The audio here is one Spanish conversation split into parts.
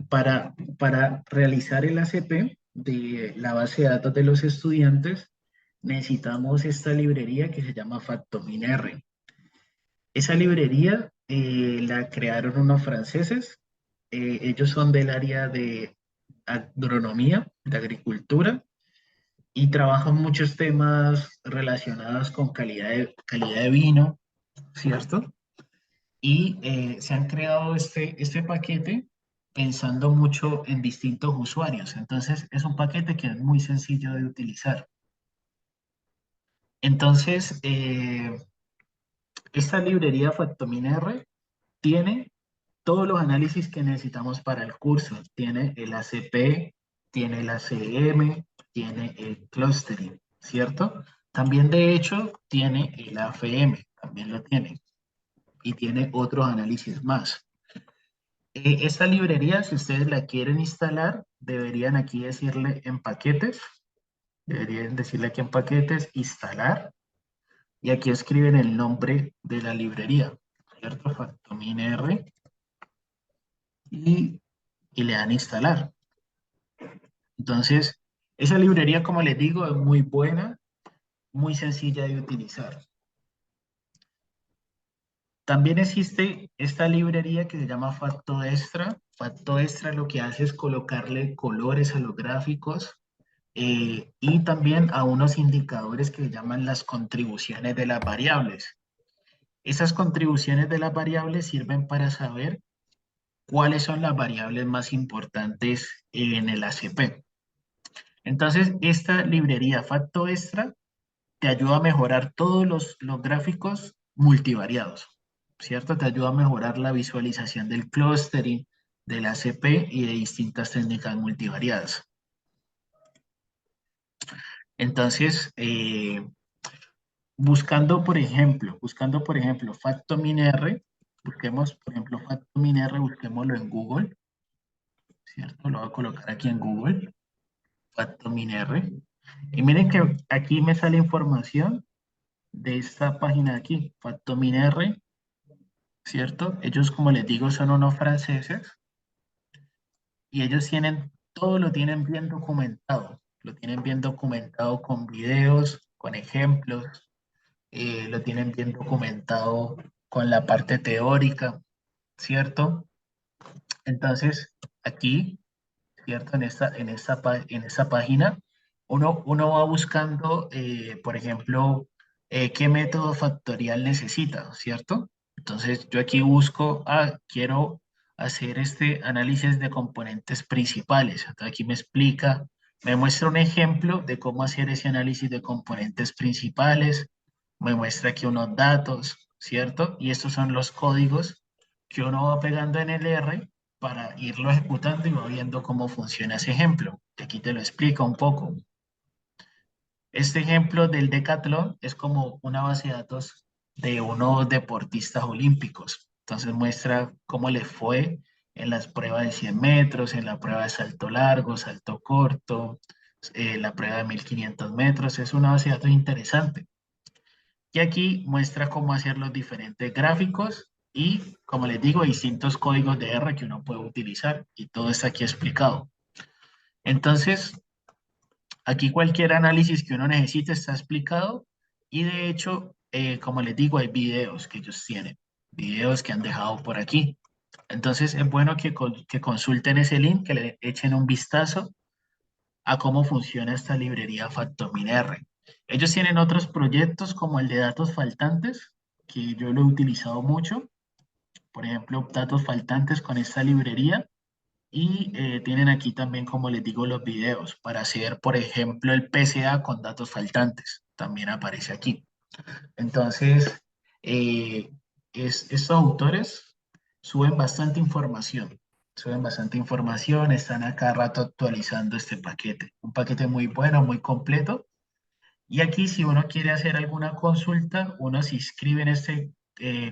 Para realizar el ACP de la base de datos de los estudiantes, necesitamos esta librería que se llama FactominR. Esa librería la crearon unos franceses. Ellos son del área de agronomía, de agricultura, y trabajan muchos temas relacionados con calidad de vino, ¿cierto? Y se han creado este paquete pensando mucho en distintos usuarios. Entonces, es un paquete que es muy sencillo de utilizar. Entonces, esta librería FactominR tiene todos los análisis que necesitamos para el curso. Tiene el ACP, tiene el ACM, tiene el clustering, ¿cierto? También, de hecho, tiene el AFM, también lo tiene. Y tiene otros análisis más. Esta librería, si ustedes la quieren instalar, deberían aquí decirle en paquetes, deberían decirle aquí en paquetes, instalar, y aquí escriben el nombre de la librería, ¿cierto? FactominR, y, y le dan instalar. Entonces, esa librería, como les digo, es muy buena, muy sencilla de utilizar. También existe esta librería que se llama Facto Extra. Facto Extra lo que hace es colocarle colores a los gráficos y también a unos indicadores que se llaman las contribuciones de las variables. Esas contribuciones de las variables sirven para saber cuáles son las variables más importantes en el ACP. Entonces, esta librería Facto Extra te ayuda a mejorar todos los gráficos multivariados, ¿cierto? Te ayuda a mejorar la visualización del clustering, del ACP y de distintas técnicas multivariadas. Entonces, buscando, por ejemplo, FactominR, busquemos, por ejemplo, FactominR, busquémoslo en Google, ¿cierto? Lo voy a colocar aquí en Google, FactominR. Y miren que aquí me sale información de esta página de aquí, FactominR, ¿cierto? Ellos, como les digo, son unos franceses y ellos tienen, todo lo tienen bien documentado. Lo tienen bien documentado con videos, con ejemplos, lo tienen bien documentado con la parte teórica, ¿cierto? Entonces, aquí, ¿cierto? En esta página, uno va buscando, por ejemplo, qué método factorial necesita, ¿cierto? Entonces, yo aquí busco, quiero hacer este análisis de componentes principales. Entonces, aquí me explica, me muestra un ejemplo de cómo hacer ese análisis de componentes principales, me muestra aquí unos datos, ¿cierto? Y estos son los códigos que uno va pegando en el R para irlo ejecutando y va viendo cómo funciona ese ejemplo. Aquí te lo explica un poco. Este ejemplo del decatlón es como una base de datos de unos deportistas olímpicos. Entonces muestra cómo les fue en las pruebas de 100 metros, en la prueba de salto largo, salto corto, la prueba de 1500 metros. Es una base de datos interesante. Y aquí muestra cómo hacer los diferentes gráficos y, como les digo, distintos códigos de R que uno puede utilizar. Y todo está aquí explicado. Entonces, aquí cualquier análisis que uno necesite está explicado. Y de hecho, como les digo, hay videos que ellos tienen. Videos que han dejado por aquí. Entonces, es bueno que consulten ese link, que le echen un vistazo a cómo funciona esta librería FactominR. Ellos tienen otros proyectos como el de datos faltantes, que yo lo he utilizado mucho. Por ejemplo, datos faltantes con esta librería. Y tienen aquí también, como les digo, los videos para hacer, por ejemplo, el PCA con datos faltantes. También aparece aquí. Entonces, eh, estos autores suben bastante información. Suben bastante información, están a cada rato actualizando este paquete. Un paquete muy bueno, muy completo. Y aquí, si uno quiere hacer alguna consulta, uno se inscribe en este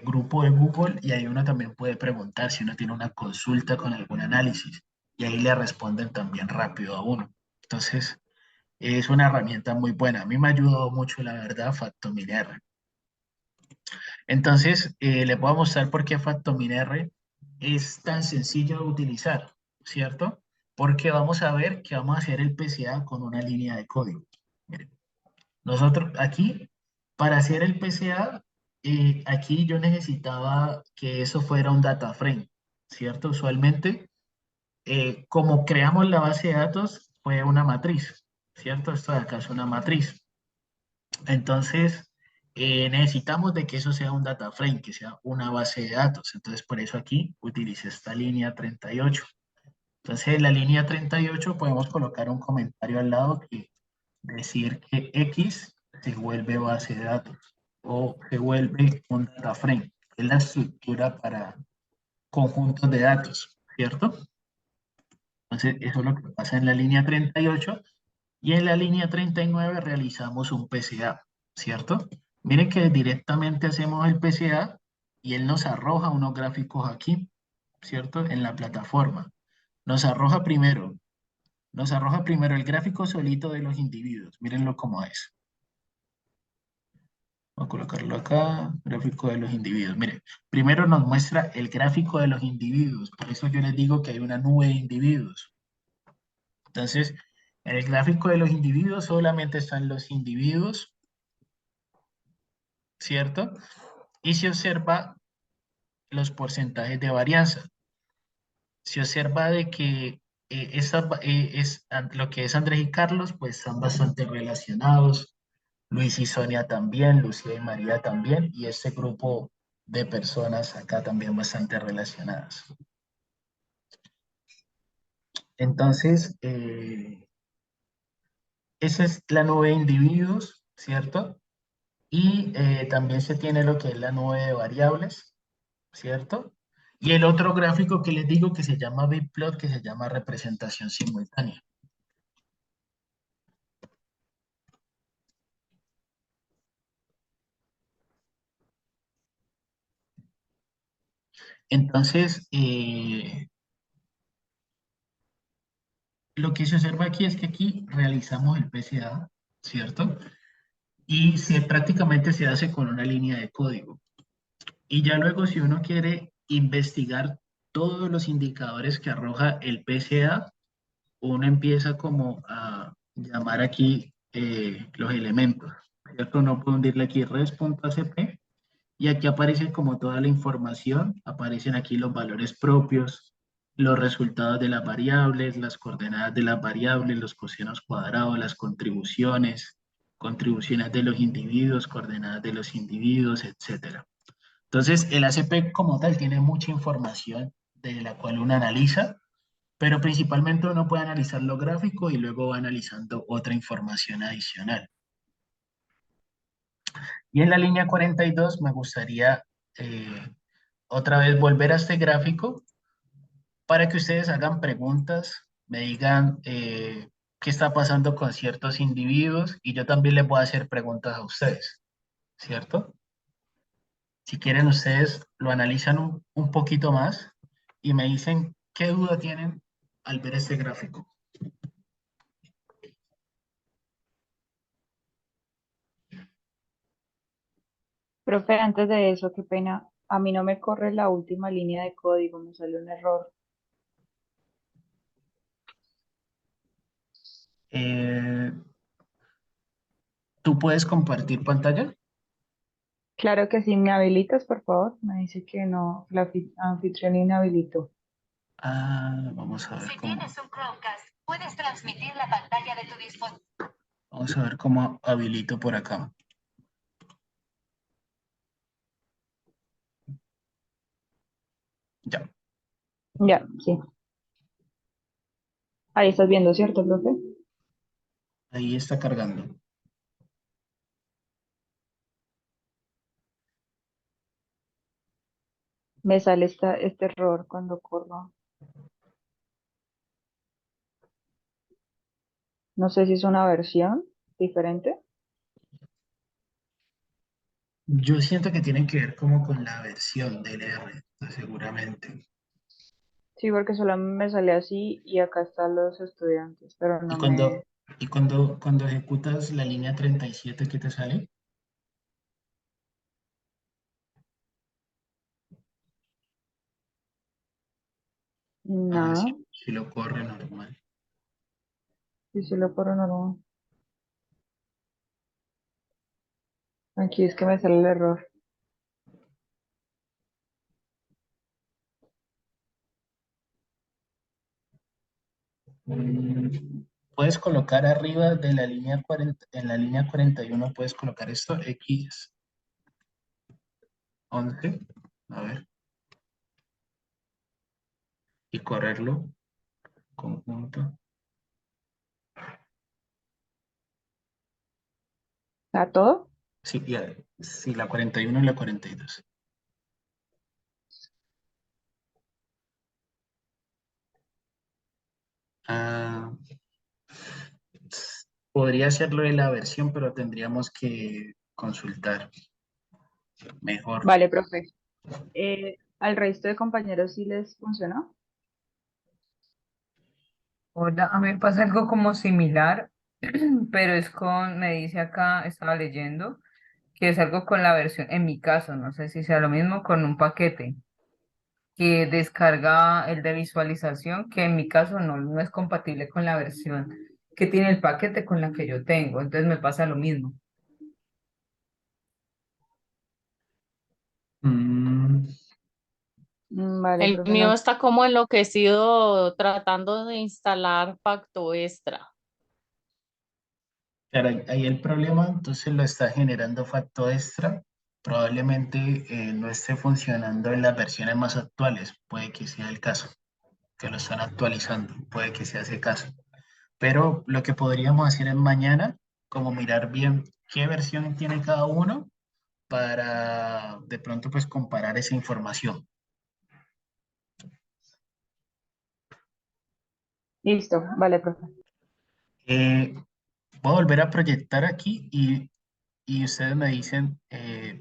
grupo de Google y ahí uno también puede preguntar si uno tiene una consulta con algún análisis. Y ahí le responden también rápido a uno. Entonces, es una herramienta muy buena. A mí me ha ayudado mucho, la verdad, Factominar. Entonces, les voy a mostrar por qué FactominR es tan sencillo de utilizar, ¿cierto? Porque vamos a ver que vamos a hacer el PCA con una línea de código. Miren, nosotros aquí, para hacer el PCA, aquí yo necesitaba que eso fuera un data frame, ¿cierto? Usualmente, como creamos la base de datos, fue una matriz, ¿cierto? Esto de acá es una matriz. Entonces, necesitamos de que eso sea un data frame, que sea una base de datos. Entonces, por eso aquí utilicé esta línea 38. Entonces, en la línea 38 podemos colocar un comentario al lado que decir que X se vuelve base de datos o se vuelve un data frame. Es la estructura para conjuntos de datos, ¿cierto? Entonces, eso es lo que pasa en la línea 38 y en la línea 39 realizamos un PCA, ¿cierto? Miren que directamente hacemos el PCA y él nos arroja unos gráficos aquí, ¿cierto? En la plataforma. Nos arroja primero, nos arroja primero el gráfico solito de los individuos. Mírenlo cómo es. Voy a colocarlo acá, gráfico de los individuos. Miren, primero nos muestra el gráfico de los individuos. Por eso yo les digo que hay una nube de individuos. Entonces, en el gráfico de los individuos solamente están los individuos, ¿cierto? Y se observa los porcentajes de varianza. Se observa de que lo que es Andrés y Carlos, pues están bastante relacionados. Luis y Sonia también, Lucía y María también, y este grupo de personas acá también bastante relacionadas. Entonces, esa es la nube de individuos, ¿cierto? Y también se tiene lo que es la nube de variables, ¿cierto? Y el otro gráfico que les digo que se llama bitplot, que se llama representación simultánea. Entonces, lo que se observa aquí es que aquí realizamos el PCA, ¿cierto? Y prácticamente se hace con una línea de código. Y ya luego, si uno quiere investigar todos los indicadores que arroja el PCA, uno empieza como a llamar aquí los elementos, ¿cierto? Uno puede hundirle aquí res.cp y aquí aparece como toda la información, aparecen aquí los valores propios, los resultados de las variables, las coordenadas de las variables, los cosienos cuadrados, las contribuciones, contribuciones de los individuos, coordenadas de los individuos, etcétera. Entonces, el ACP como tal tiene mucha información de la cual uno analiza, pero principalmente uno puede analizar lo gráfico y luego va analizando otra información adicional. Y en la línea 42 me gustaría otra vez volver a este gráfico para que ustedes hagan preguntas, me digan qué está pasando con ciertos individuos y yo también les voy a hacer preguntas a ustedes, ¿cierto? Si quieren, ustedes lo analizan un poquito más y me dicen qué duda tienen al ver este gráfico. Profe, antes de eso, qué pena, a mí no me corre la última línea de código, me salió un error. Eh, ¿Tú puedes compartir pantalla? Claro que sí, ¿me habilitas, por favor? Me dice que no, la anfitrión inhabilitó. Ah, vamos a ver Si cómo, tienes un Chromecast, puedes transmitir la pantalla de tu dispositivo. vamos a ver cómo habilito por acá. Ya, Ya, sí. Ahí estás viendo, ¿cierto, profe? ahí está cargando. Me sale este error cuando corro. No sé si es una versión diferente. Yo siento que tienen que ver como con la versión del R, seguramente. Sí, porque solo me sale así y acá están los estudiantes, pero Y no me... cuando, y cuando ejecutas la línea 37, ¿qué te sale? Ah, sí, No, sí lo corre normal. si se lo corro normal. Aquí es que me sale el error. Puedes colocar arriba de la línea 40, en la línea 41 puedes colocar esto, X11, a ver, y correrlo conjunto. ¿Está todo? Sí, ya, sí, la 41 y la 42. Ah, podría hacerlo de la versión, pero tendríamos que consultar mejor. Vale, profe. ¿Al resto de compañeros sí les funcionó? Hola, a mí me pasa algo como similar, pero es con, me dice acá, estaba leyendo, que es algo con la versión, en mi caso, no sé si sea lo mismo, con un paquete que descarga el de visualización, que en mi caso no es compatible con la versión que tiene el paquete con la que yo tengo, entonces me pasa lo mismo. Mm, Vale, El profe, mío no. está como enloquecido tratando de instalar Facto Extra. claro, ahí el problema entonces lo está generando Facto Extra. Probablemente no esté funcionando en las versiones más actuales. Puede que sea el caso, que lo están actualizando. Puede que sea ese caso. Pero lo que podríamos hacer es mañana, como mirar bien qué versión tiene cada uno para de pronto pues comparar esa información. Listo, vale, profe. Eh, Voy a volver a proyectar aquí y ustedes me dicen,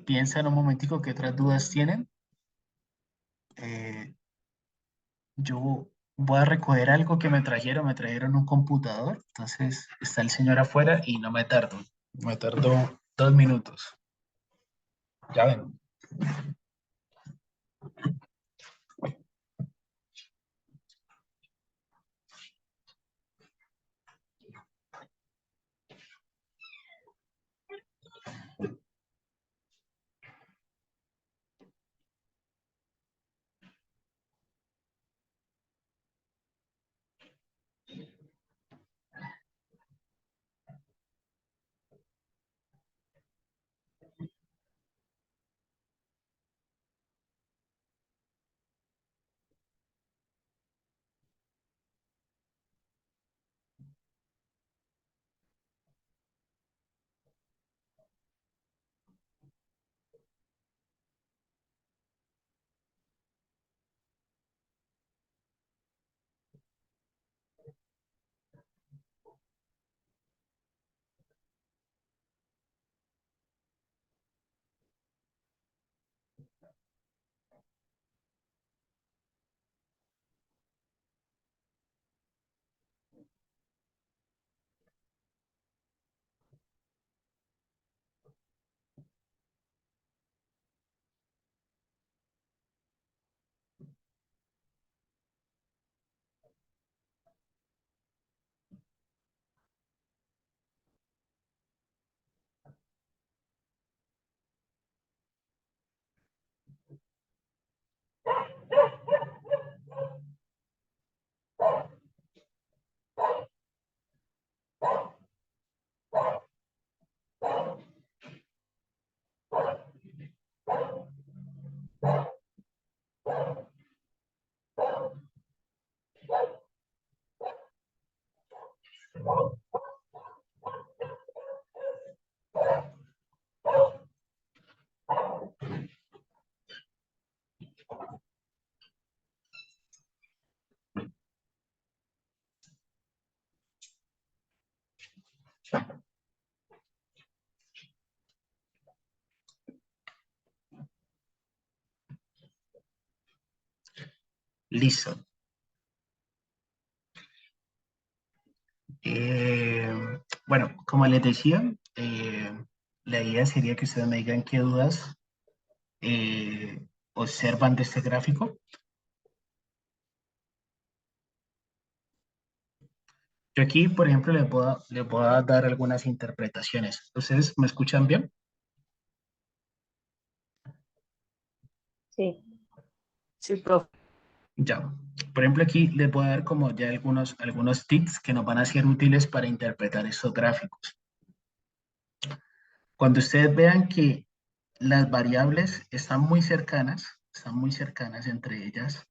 piensan un momentico qué otras dudas tienen. Eh, yo voy a recoger algo que me trajeron un computador, entonces está el señor afuera y no me tardo 2 minutos. Ya ven. Listo. Eh, bueno, como les decía, la idea sería que ustedes me digan qué dudas observan de este gráfico. Yo aquí, por ejemplo, les puedo dar algunas interpretaciones. ¿Ustedes me escuchan bien? Sí. Sí, profe. Ya. Por ejemplo, aquí les voy a dar como ya algunos tips que nos van a ser útiles para interpretar estos gráficos. Cuando ustedes vean que las variables están muy cercanas entre ellas,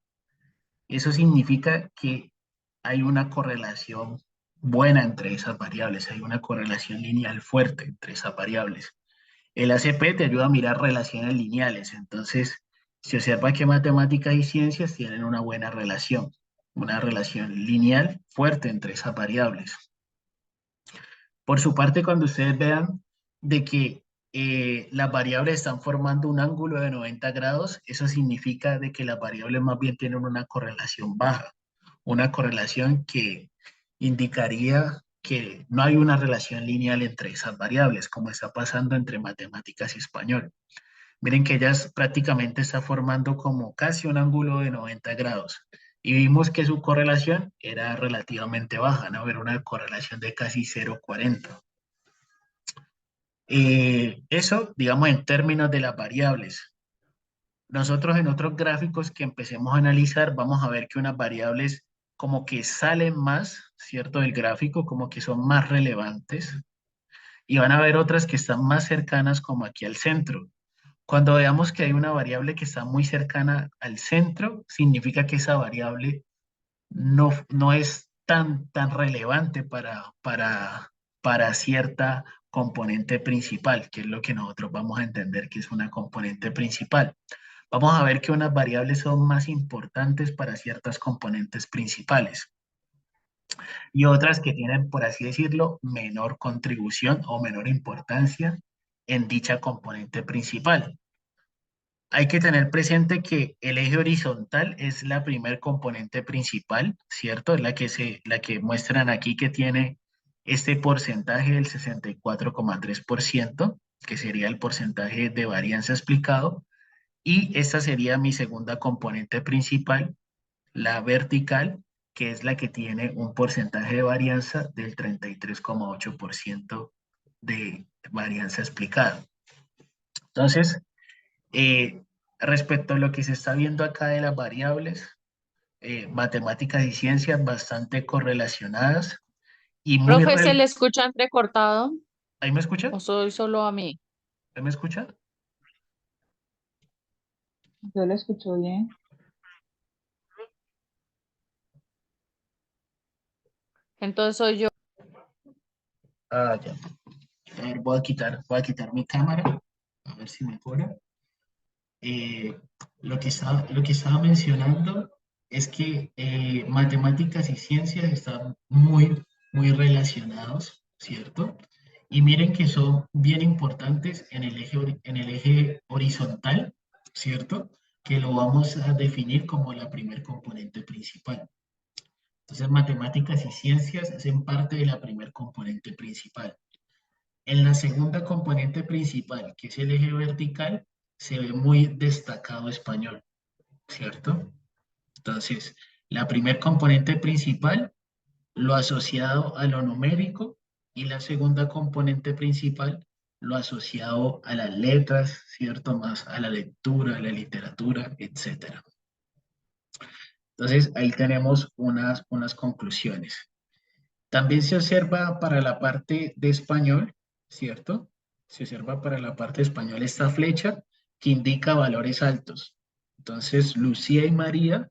eso significa que hay una correlación buena entre esas variables, hay una correlación lineal fuerte entre esas variables. El ACP te ayuda a mirar relaciones lineales, entonces se observa que matemáticas y ciencias tienen una relación lineal fuerte entre esas variables. Por su parte, cuando ustedes vean de que las variables están formando un ángulo de 90 grados, eso significa de que las variables más bien tienen una correlación baja, una correlación que indicaría que no hay una relación lineal entre esas variables, como está pasando entre matemáticas y español. Miren que ellas prácticamente está formando como casi un ángulo de 90 grados. Y vimos que su correlación era relativamente baja, ¿no? Era una correlación de casi 0,40. Eso, digamos, en términos de las variables. Nosotros en otros gráficos que empecemos a analizar, vamos a ver que unas variables como que salen más, ¿cierto? Del gráfico, como que son más relevantes. Y van a ver otras que están más cercanas como aquí al centro. Cuando veamos que hay una variable que está muy cercana al centro, significa que esa variable no es tan relevante para cierta componente principal, que es lo que nosotros vamos a entender que es una componente principal. Vamos a ver que unas variables son más importantes para ciertas componentes principales y otras que tienen, por así decirlo, menor contribución o menor importancia en dicha componente principal. Hay que tener presente que el eje horizontal es la primer componente principal, ¿cierto? La que muestran aquí que tiene este porcentaje del 64,3%, que sería el porcentaje de varianza explicado. Y esta sería mi segunda componente principal, la vertical, que es la que tiene un porcentaje de varianza del 33,8% de varianza explicada. Entonces, eh, respecto a lo que se está viendo acá de las variables, matemáticas y ciencias bastante correlacionadas y muy... Profe, ¿se le escucha entrecortado ¿Ahí me o escuchan? soy solo a mí? ¿Ahí me escuchan? Yo lo escucho bien. Entonces soy yo. Ah, ya. A ver, voy a quitar mi cámara, a ver si mejora. Eh, lo que estaba mencionando es que matemáticas y ciencias están muy relacionados, ¿cierto? Y miren que son bien importantes en en el eje horizontal, ¿cierto? Que lo vamos a definir como la primer componente principal. Entonces, matemáticas y ciencias hacen parte de la primer componente principal. En la segunda componente principal, que es el eje vertical, se ve muy destacado español, ¿cierto? Entonces, la primer componente principal, lo asociado a lo numérico, y la segunda componente principal, lo asociado a las letras, ¿cierto? Más a la lectura, a la literatura, etcétera. Entonces, ahí tenemos unas conclusiones. También se observa para la parte de español, ¿cierto? Se observa para la parte de español esta flecha que indica valores altos. Entonces, Lucía y María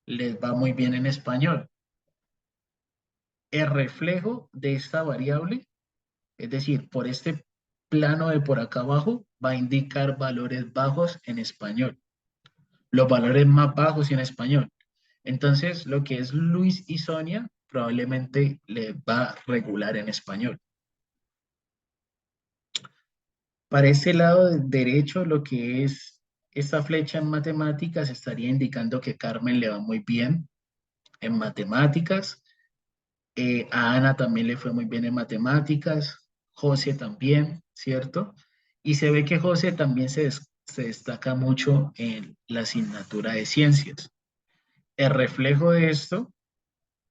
les va muy bien en español. El reflejo de esta variable, es decir, por este plano de por acá abajo, va a indicar valores bajos en español. Los valores más bajos en español. Entonces, lo que es Luis y Sonia probablemente le va regular en español. Para este lado derecho, lo que es esta flecha en matemáticas estaría indicando que Carmen le va muy bien en matemáticas. A Ana también le fue muy bien en matemáticas. José también, ¿cierto? Y se ve que José también se destaca mucho en la asignatura de ciencias. El reflejo de esto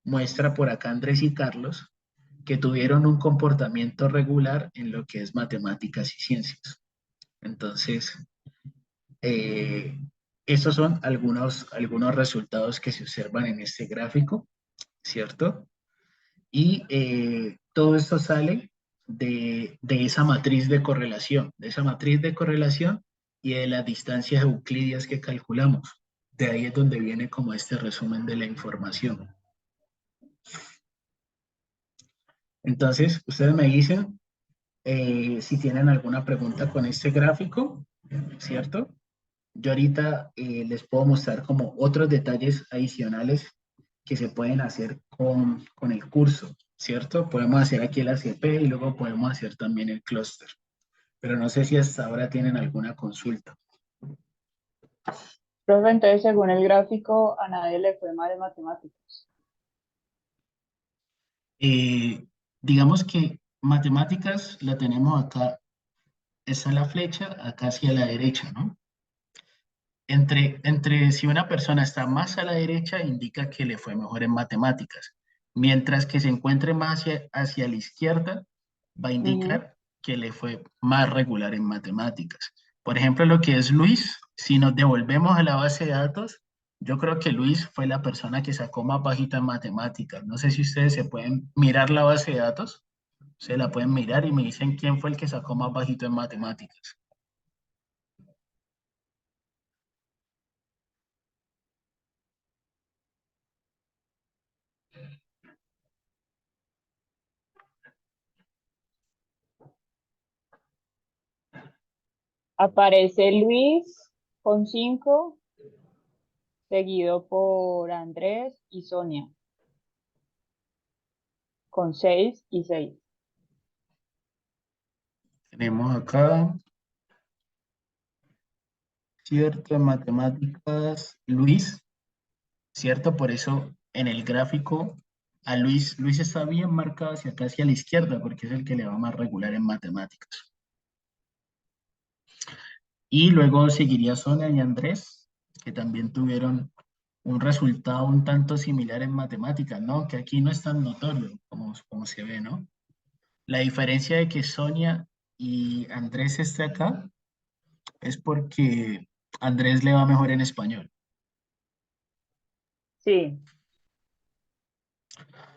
muestra por acá Andrés y Carlos que tuvieron un comportamiento regular en lo que es matemáticas y ciencias. Entonces, eh, estos son algunos resultados que se observan en este gráfico, ¿cierto? Y todo esto sale de esa matriz de correlación, y de las distancias euclidias que calculamos. De ahí es donde viene como este resumen de la información. Entonces, ustedes me dicen si tienen alguna pregunta con este gráfico, ¿cierto? Yo ahorita les puedo mostrar como otros detalles adicionales que se pueden hacer con el curso, ¿cierto? Podemos hacer aquí el ACP y luego podemos hacer también el clúster. Pero no sé si hasta ahora tienen alguna consulta. Profe, entonces según el gráfico, a nadie le fue mal en matemáticas. Digamos que matemáticas la tenemos acá, esa es la flecha, acá hacia la derecha, ¿no? Si una persona está más a la derecha, indica que le fue mejor en matemáticas, mientras que se encuentre más hacia la izquierda, va a indicar que le fue más regular en matemáticas. Por ejemplo, lo que es Luis, si nos devolvemos a la base de datos, yo creo que Luis fue la persona que sacó más bajita en matemáticas. No sé si ustedes se pueden mirar la base de datos, se la pueden mirar y me dicen quién fue el que sacó más bajito en matemáticas. Aparece Luis con 5, seguido por Andrés y Sonia con 6 y 6. Tenemos acá, cierto, en matemáticas, Luis, ¿cierto? Por eso en el gráfico a Luis está bien marcado hacia acá, hacia la izquierda, porque es el que le va más regular en matemáticas. Y luego seguiría Sonia y Andrés, que también tuvieron un resultado un tanto similar en matemáticas, ¿no? Que aquí no es tan notorio como se ve, ¿no? La diferencia de que Sonia y Andrés esté acá es porque Andrés le va mejor en español. Sí,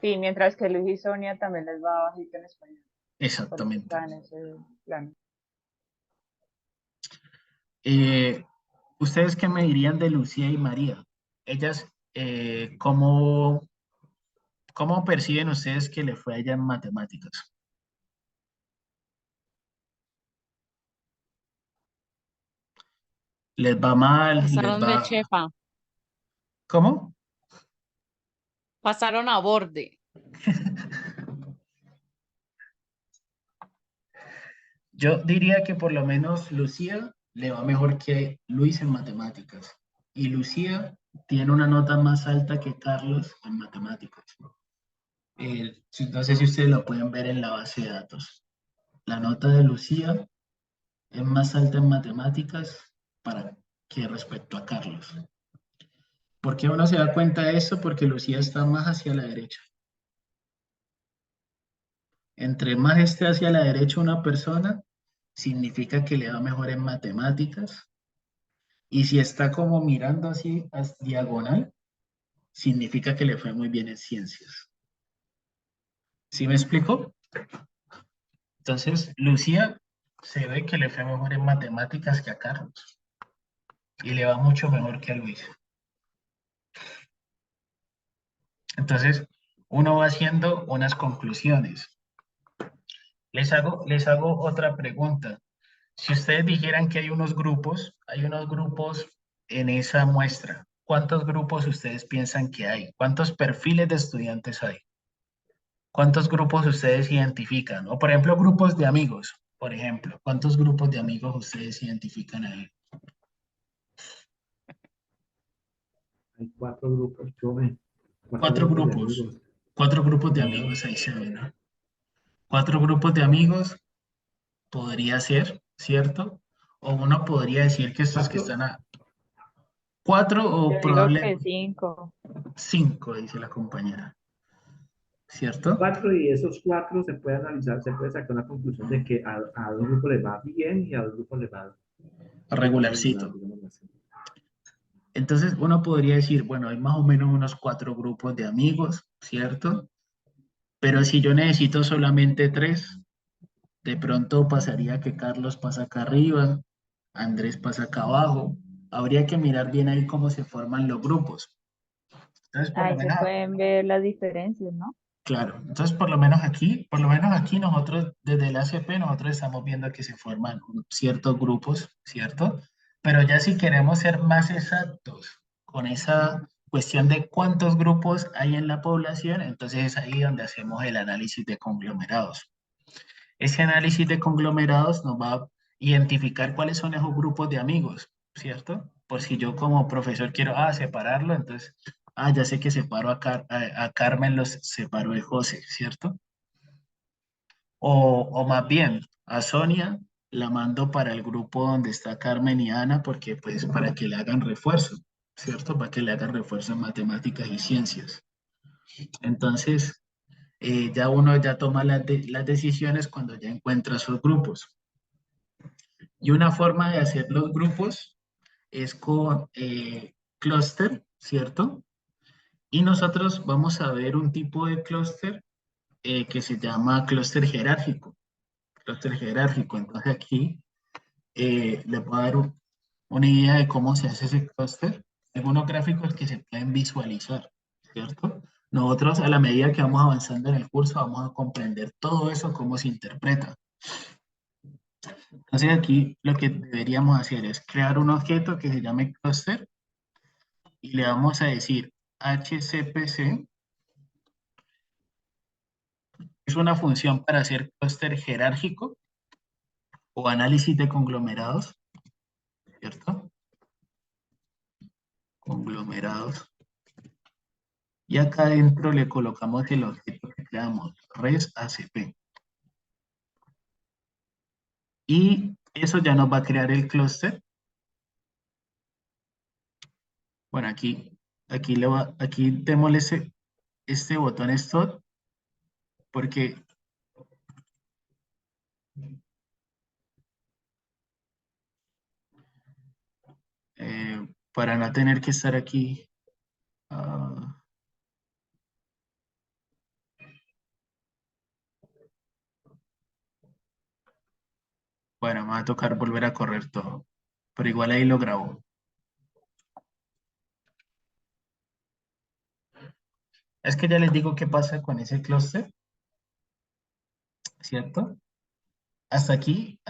sí, mientras que Luis y Sonia también les va bajito en español. Por eso Exactamente. está en ese plano. ¿Ustedes qué me dirían de Lucía y María? Ellas, ¿cómo perciben ustedes que le fue a ella en matemáticas? ¿Les va mal? ¿Les Pasaron va? de chepa, ¿Cómo? pasaron a borde. Yo diría que por lo menos Lucía le va mejor que Luis en matemáticas. Y Lucía tiene una nota más alta que Carlos en matemáticas. No sé si ustedes lo pueden ver en la base de datos. La nota de Lucía es más alta en matemáticas que respecto a Carlos. ¿Por qué uno se da cuenta de eso? Porque Lucía está más hacia la derecha. Entre más esté hacia la derecha una persona, significa que le va mejor en matemáticas. Y si está como mirando así diagonal, significa que le fue muy bien en ciencias. ¿Sí me explico? Entonces, Lucía se ve que le fue mejor en matemáticas que a Carlos. Y le va mucho mejor que a Luis. Entonces, uno va haciendo unas conclusiones. Les hago otra pregunta. Si ustedes dijeran que hay unos grupos en esa muestra, ¿cuántos grupos ustedes piensan que hay? ¿Cuántos perfiles de estudiantes hay? ¿Cuántos grupos ustedes identifican? O por ejemplo, grupos de amigos, por ejemplo. ¿Cuántos grupos de amigos ustedes identifican ahí? Hay 4 grupos, profe. Cuatro De grupos. amigos. 4 grupos de amigos, ahí se ven, ¿no? 4 grupos de amigos podría ser, ¿cierto? O uno podría decir que estos que ¿4? están a 4 o Yo digo que probablemente 5. 5, dice la compañera. ¿cierto? 4 y esos 4 se puede analizar, se puede sacar una conclusión de que a dos grupos les va bien y a dos grupos les va Regularcito. digámoslo así. Entonces uno podría decir, bueno, hay más o menos unos 4 grupos de amigos, ¿cierto? Pero si yo necesito solamente 3, de pronto pasaría que Carlos pasa acá arriba, Andrés pasa acá abajo. Habría que mirar bien ahí cómo se forman los grupos. Entonces, por lo Ahí se menos, pueden ver las diferencias, ¿no? claro, entonces por lo menos aquí nosotros, desde el ACP, nosotros estamos viendo que se forman ciertos grupos, ¿cierto? Pero ya si queremos ser más exactos con esa cuestión de cuántos grupos hay en la población, entonces es ahí donde hacemos el análisis de conglomerados. Ese análisis de conglomerados nos va a identificar cuáles son esos grupos de amigos, ¿cierto? Por si yo como profesor quiero, separarlo, entonces, ya sé que separo a Carmen, los separo de José, ¿cierto? O más bien, a Sonia la mando para el grupo donde está Carmen y Ana, porque pues para que le hagan refuerzo, ¿cierto? Para que le hagan refuerzo en matemáticas y ciencias. Entonces, ya uno ya toma las decisiones cuando ya encuentra sus grupos. Y una forma de hacer los grupos es con clúster, ¿cierto? Y nosotros vamos a ver un tipo de clúster que se llama clúster jerárquico. Clúster jerárquico. Entonces aquí les voy a dar una idea de cómo se hace ese clúster. Algunos gráficos que se pueden visualizar, ¿cierto? Nosotros a la medida que vamos avanzando en el curso vamos a comprender todo eso, cómo se interpreta. Entonces aquí lo que deberíamos hacer es crear un objeto que se llame cluster y le vamos a decir HCPC. Es una función para hacer clúster jerárquico o análisis de conglomerados, ¿cierto? Conglomerados. Y acá adentro le colocamos el objeto que creamos, res ACP. Y eso ya nos va a crear el clúster. Bueno, aquí démosle este botón stop porque para no tener que estar aquí. Bueno, me va a tocar volver a correr todo, pero igual ahí lo grabo. Es que ya les digo qué pasa con ese clúster, ¿cierto? Hasta aquí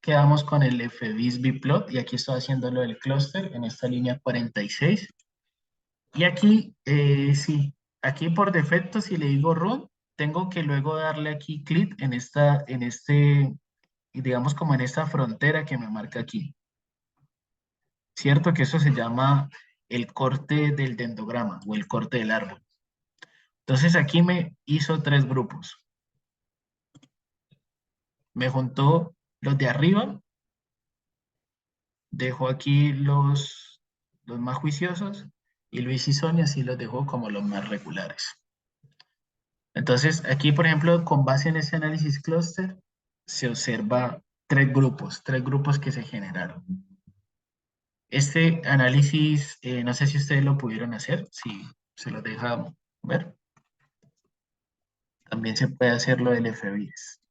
quedamos con el FBIS Bplot y aquí estoy haciendo lo del clúster en esta línea 46. Y aquí, sí, aquí por defecto si le digo run, tengo que luego darle aquí clic digamos como en esta frontera que me marca aquí. ¿Cierto? Que eso se llama el corte del dendrograma o el corte del árbol. Entonces aquí me hizo 3 grupos. Me juntó los de arriba, dejó aquí los más juiciosos y Luis y Sonia sí los dejó como los más regulares. Entonces aquí, por ejemplo, con base en ese análisis clúster, se observa 3 grupos que se generaron. Este análisis, no sé si ustedes lo pudieron hacer, si se los deja ver. También se puede hacer lo del FBIS.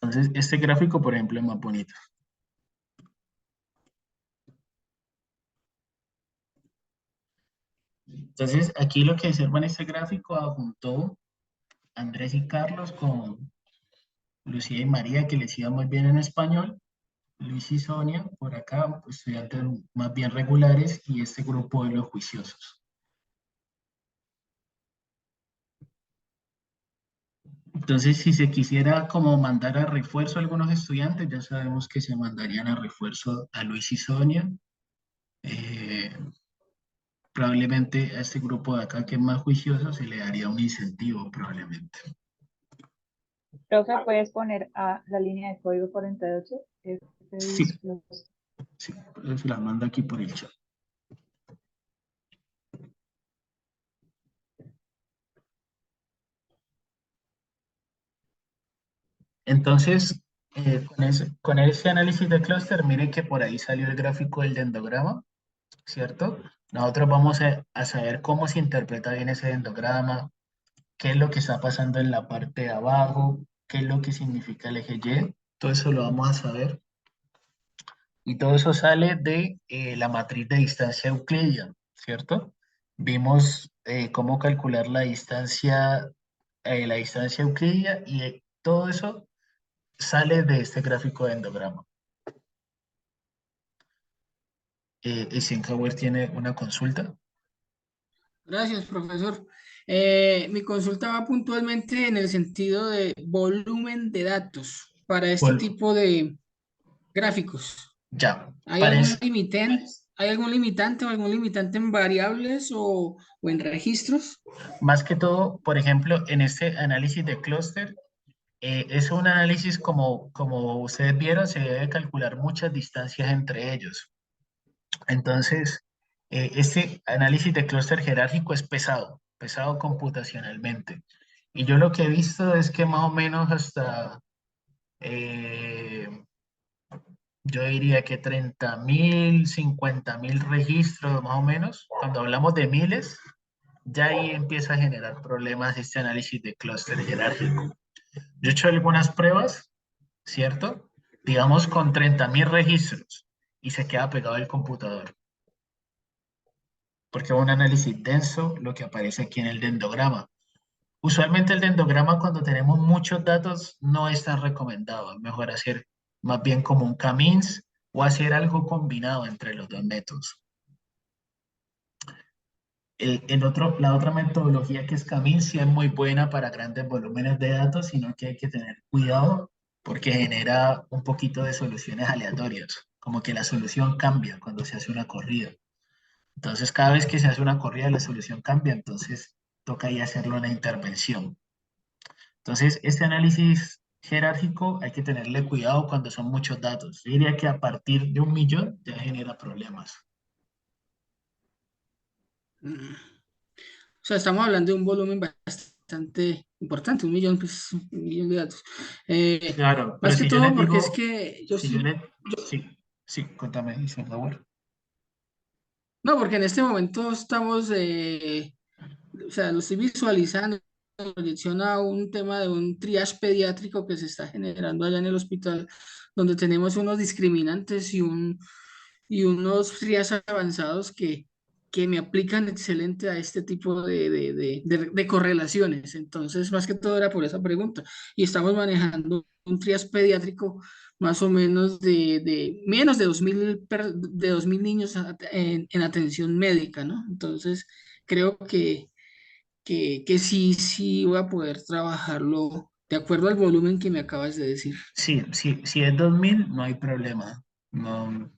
Entonces, este gráfico, por ejemplo, es más bonito. Entonces, aquí lo que observan este gráfico adjuntó Andrés y Carlos con Lucía y María, que les iba muy bien en español. Luis y Sonia, por acá, pues, estudiantes más bien regulares, y este grupo de los juiciosos. Entonces, si se quisiera como mandar a refuerzo a algunos estudiantes, ya sabemos que se mandarían a refuerzo a Luis y Sonia. Probablemente a este grupo de acá que es más juicioso se le daría un incentivo probablemente. Profe, puedes poner a la línea de código 48, Sí, sí, se las mando aquí por el chat. Entonces, con ese análisis de clúster, miren que por ahí salió el gráfico del dendrograma, ¿cierto? Nosotros vamos a saber cómo se interpreta bien ese dendrograma, qué es lo que está pasando en la parte de abajo, qué es lo que significa el eje Y, todo eso lo vamos a saber. Y todo eso sale de la matriz de distancia euclidia, ¿cierto? Vimos cómo calcular la distancia euclidia y todo eso sale de este gráfico de endograma. Eisenhower tiene una consulta. Gracias, profesor. Mi consulta va puntualmente en el sentido de volumen de datos para este Vol- tipo de gráficos. Ya, ¿Hay algún parece. limitante? ¿Hay algún limitante o algún limitante en variables o en registros? Más que todo, por ejemplo, en este análisis de clúster, es un análisis como ustedes vieron, se debe calcular muchas distancias entre ellos. Entonces, este análisis de clúster jerárquico es pesado computacionalmente. Y yo lo que he visto es que más o menos hasta, eh, yo diría que 30.000, 50.000 registros más o menos, cuando hablamos de miles, ya ahí empieza a generar problemas este análisis de clúster jerárquico. Yo he hecho algunas pruebas, ¿cierto? Digamos con 30.000 registros y se queda pegado el computador. Porque es un análisis denso lo que aparece aquí en el dendrograma. Usualmente el dendrograma cuando tenemos muchos datos no es tan recomendado. Es mejor hacer más bien como un K-means o hacer algo combinado entre los dos métodos. La otra metodología que es K-means sí es muy buena para grandes volúmenes de datos, sino que hay que tener cuidado porque genera un poquito de soluciones aleatorias, como que la solución cambia cuando se hace una corrida. Entonces, cada vez que se hace una corrida, la solución cambia, entonces toca ahí hacerle una intervención. Entonces, este análisis jerárquico hay que tenerle cuidado cuando son muchos datos. Yo diría que a partir de 1.000.000 ya genera problemas. O sea, estamos hablando de un volumen bastante importante, 1 millón, pues, 1 millón de datos. Claro, pero Más que si yo todo les porque es digo, que yo si yo sí, les, sí, sí, contame, Eisenhower. no, porque en este momento estamos, o sea, lo estoy visualizando en proyección a un tema de un triage pediátrico que se está generando allá en el hospital, donde tenemos unos discriminantes y unos triages avanzados que me aplican excelente a este tipo de correlaciones. Entonces, más que todo era por esa pregunta. Y estamos manejando un triage pediátrico más o menos de menos de 2.000 niños en atención médica, ¿no? Entonces, creo que sí voy a poder trabajarlo de acuerdo al volumen que me acabas de decir. Sí, sí, si es 2.000, no hay problema. No,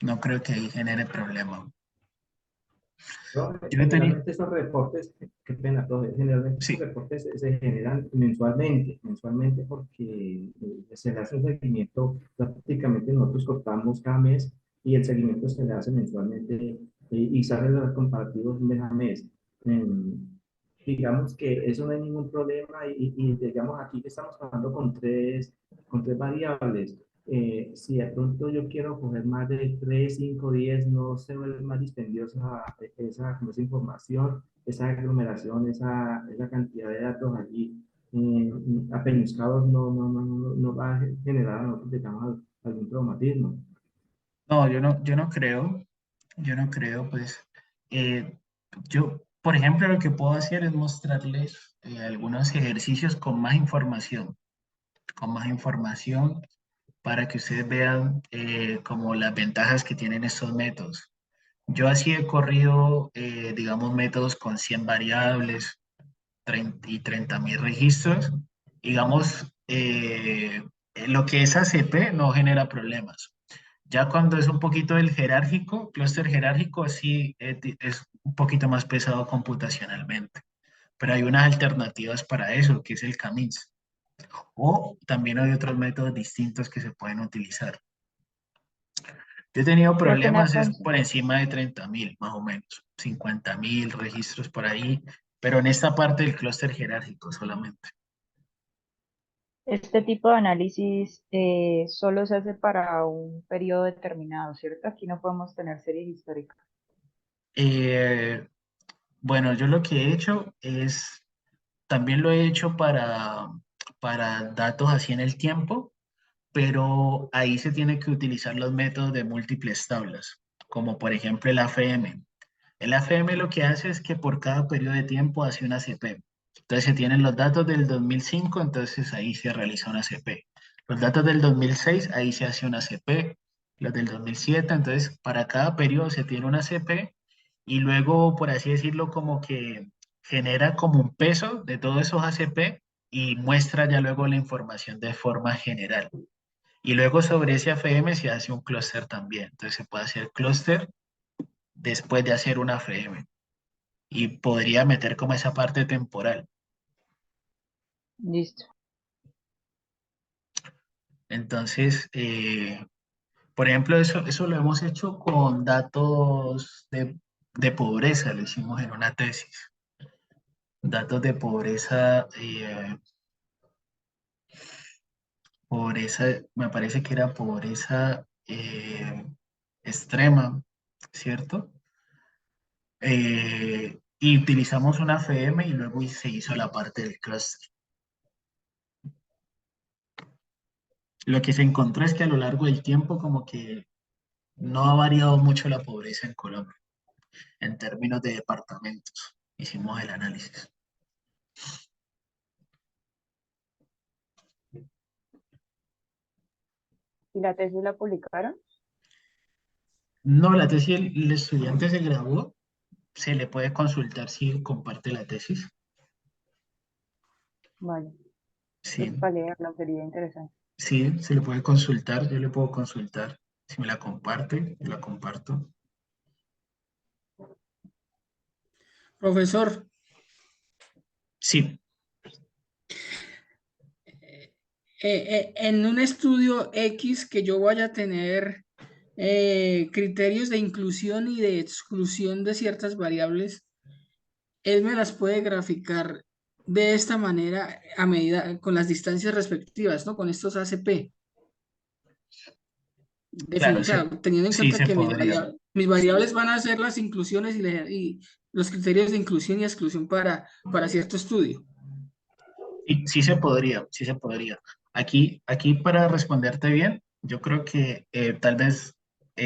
no creo que ahí genere problema. No, Yo he tenido, generalmente esos reportes, qué pena, profe, generalmente esos sí, reportes se generan mensualmente porque se le hace un seguimiento, prácticamente nosotros cortamos cada mes y el seguimiento se le hace mensualmente y salen los comparativos mes a mes. Digamos que eso no hay ningún problema y digamos aquí que estamos trabajando con tres variables. Si de pronto yo quiero coger más de 3 5 10 no se vuelve más dispendiosa como esa información, esa aglomeración, esa cantidad de datos allí apeñuscados no va a generar a nosotros, digamos, algún traumatismo. no, yo no creo, pues, eh, yo, por ejemplo, lo que puedo hacer es mostrarles algunos ejercicios con más información para que ustedes vean como las ventajas que tienen estos métodos. Yo así he corrido, digamos, métodos con 100 variables 30.000 registros. Digamos, lo que es ACP no genera problemas. Ya cuando es un poquito del jerárquico, clúster jerárquico, sí es un poquito más pesado computacionalmente. Pero hay unas alternativas para eso, que es el K-means. O también hay otros métodos distintos que se pueden utilizar. Yo he tenido Creo que problemas es Nafonso. por encima de 30.000, más o menos, 50.000 registros por ahí, pero en esta parte del clúster jerárquico solamente. Este tipo de análisis solo se hace para un periodo determinado, ¿cierto? Aquí no podemos tener series históricas. Eh, bueno, yo lo que he hecho es, también lo he hecho para datos así en el tiempo, pero ahí se tiene que utilizar los métodos de múltiples tablas, como por ejemplo el AFM. El AFM lo que hace es que por cada periodo de tiempo hace una CP. Entonces se tienen los datos del 2005, entonces ahí se realiza una CP. Los datos del 2006, ahí se hace una CP. Los del 2007, entonces para cada periodo se tiene una CP y luego, por así decirlo, como que genera como un peso de todos esos ACP y muestra ya luego la información de forma general. Y luego sobre ese AFM se hace un clúster también. Entonces se puede hacer clúster después de hacer un AFM y podría meter como esa parte temporal. Listo. Entonces, por ejemplo, eso lo hemos hecho con datos de pobreza, lo hicimos en una tesis. Datos de pobreza, pobreza, me parece que era pobreza extrema, ¿cierto? Y utilizamos una FM y luego se hizo la parte del clúster. Lo que se encontró es que a lo largo del tiempo como que no ha variado mucho la pobreza en Colombia en términos de departamentos. Hicimos el análisis. ¿Y la tesis la publicaron? No, la tesis, el estudiante se graduó, se le puede consultar si comparte la tesis. Vale. Sí, Pues para leerlo sería interesante. sí, se le puede consultar, yo le puedo consultar. Si me la comparte, yo la comparto. Profesor, Sí, en un estudio X que yo vaya a tener criterios de inclusión y de exclusión de ciertas variables, él me las puede graficar de esta manera a medida, con las distancias respectivas, ¿no? Con estos ACP. claro, O sea, teniendo en sí cuenta se que podría. mis variables van a ser las inclusiones y los criterios de inclusión y exclusión para cierto estudio. Sí se podría, sí se podría. Aquí para responderte bien, yo creo que tal vez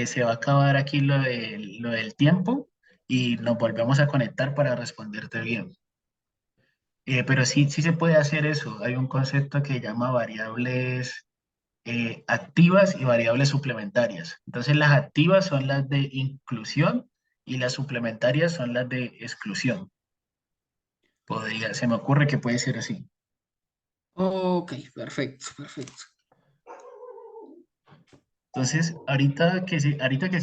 se va a acabar aquí lo del tiempo y nos volvemos a conectar para responderte bien. Pero sí se puede hacer eso. Hay un concepto que llama variables activas y variables suplementarias. Entonces las activas son las de inclusión y las suplementarias son las de exclusión. Se me ocurre que puede ser así. Ok, perfecto, perfecto. Entonces, ahorita que